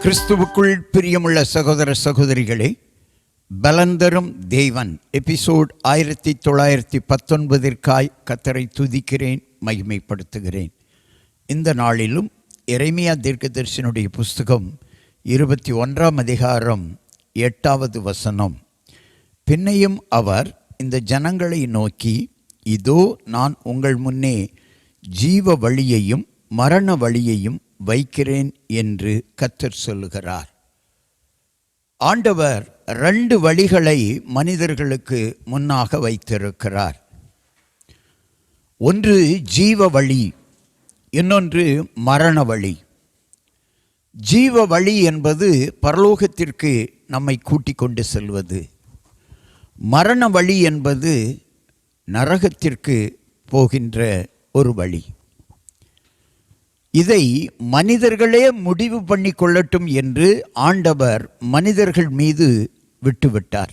கிறிஸ்துவுக்குள் பிரியமுள்ள சகோதர சகோதரிகளே, பலந்தரும் தேவன் எபிசோட் 1919 கர்த்தரை துதிக்கிறேன், மகிமைப்படுத்துகிறேன். இந்த நாளிலும் எரேமியா தீர்க்கதரிசியினுடைய புஸ்தகம் 21 அதிகாரம் 8வது வசனம். பின்னையும் அவர் இந்த ஜனங்களை நோக்கி, இதோ நான் உங்கள் முன்னே ஜீவ வழியையும் மரண வழியையும் வைக்கிறேன் என்று கர்த்தர் சொல்லுகிறார். ஆண்டவர் 2 வழிகளை மனிதர்களுக்கு முன்னாக வைத்திருக்கிறார். ஒன்று ஜீவ வழி, இன்னொன்று மரண வழி. ஜீவ வழி என்பது பரலோகத்திற்கு நம்மை கூட்டிக் கொண்டு செல்வது. மரண வழி என்பது நரகத்திற்கு போகின்ற ஒரு வழி. இதை மனிதர்களே முடிவு பண்ணி கொள்ளட்டும் என்று ஆண்டவர் மனிதர்கள் மீது விட்டுவிட்டார்.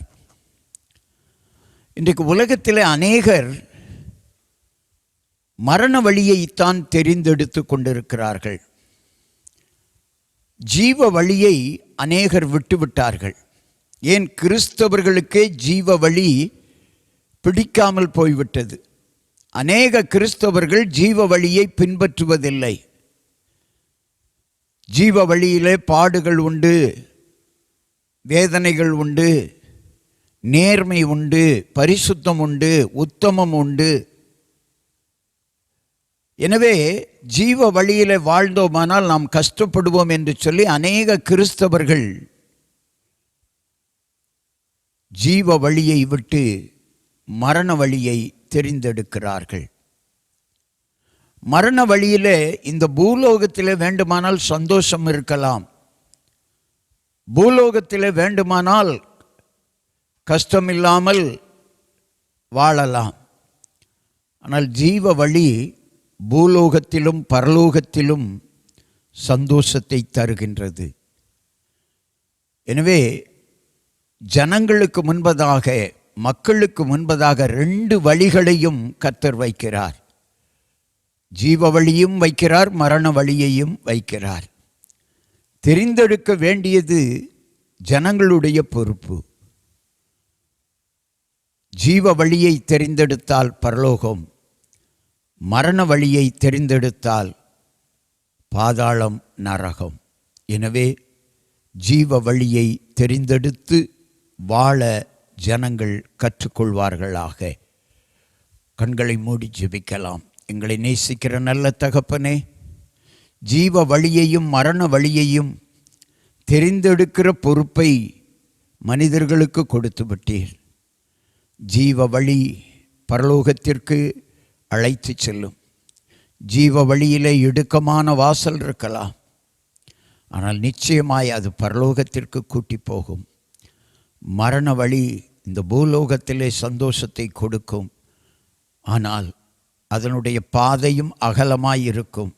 இன்றைக்கு உலகத்தில் அநேகர் மரண வழியைத்தான் தெரிந்தெடுத்து கொண்டிருக்கிறார்கள். ஜீவ வழியை அநேகர் விட்டுவிட்டார்கள். ஏன், கிறிஸ்தவர்களுக்கே ஜீவ வழி பிடிக்காமல் போய்விட்டது. அநேக கிறிஸ்தவர்கள் ஜீவ வழியை பின்பற்றுவதில்லை. ஜீவ வழியிலே பாடுகள் உண்டு, வேதனைகள் உண்டு, நேர்மை உண்டு, பரிசுத்தம் உண்டு, உத்தமம் உண்டு. எனவே ஜீவ வழியிலே வாழ்ந்தோமானால் நாம் கஷ்டப்படுவோம் என்று சொல்லி அநேக கிறிஸ்தவர்கள் ஜீவ வழியை விட்டு மரண வழியை தெரிந்தெடுக்கிறார்கள். மரண வழியிலே இந்த பூலோகத்திலே வேண்டுமானால் சந்தோஷம் இருக்கலாம், பூலோகத்திலே வேண்டுமானால் கஷ்டமில்லாமல் வாழலாம். ஆனால் ஜீவ வழி பூலோகத்திலும் பரலோகத்திலும் சந்தோஷத்தை தருகின்றது. எனவே ஜனங்களுக்கு முன்பதாக, மக்களுக்கு முன்பதாக 2 வழிகளையும் கர்த்தர் வைக்கிறார். ஜீவ வழியும் வைக்கிறார், மரண வழியையும் வைக்கிறார். தெரிந்தெடுக்க வேண்டியது ஜனங்களுடைய பொறுப்பு. ஜீவ வழியை தெரிந்தெடுத்தால் பரலோகம், மரண வழியை தெரிந்தெடுத்தால் பாதாளம், நரகம். எனவே ஜீவ வழியை தெரிந்தெடுத்து வாழ ஜனங்கள் கற்றுக்கொள்வார்களாக. கண்களை மூடி ஜெபிக்கலாம். எங்களை நேசிக்கிற நல்ல தகப்பனே, ஜீவ வழியையும் மரண வழியையும் தெரிந்தெடுக்கிற பொறுப்பை மனிதர்களுக்கு கொடுத்து விட்டீர். ஜீவ வழி பரலோகத்திற்கு அழைத்து செல்லும். ஜீவ வழியிலே இடுக்கமான வாசல் இருக்கலாம், ஆனால் நிச்சயமாய் அது பரலோகத்திற்கு கூட்டி போகும். மரண வழி இந்த பூலோகத்திலே சந்தோஷத்தை கொடுக்கும், ஆனால் அதனுடைய பாதையும் அகலமாய் இருக்கும்.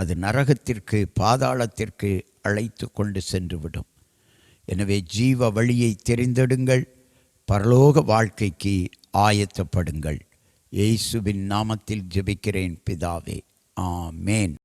அது நரகத்திற்கு, பாதாளத்திற்கு அழைத்து கொண்டு சென்றுவிடும். எனவே ஜீவ வழியை தெரிந்தெடுங்கள், பரலோக வாழ்க்கைக்கு ஆயத்தப்படுங்கள். இயேசுவின் நாமத்தில் ஜெபிக்கிறேன் பிதாவே, ஆமேன்.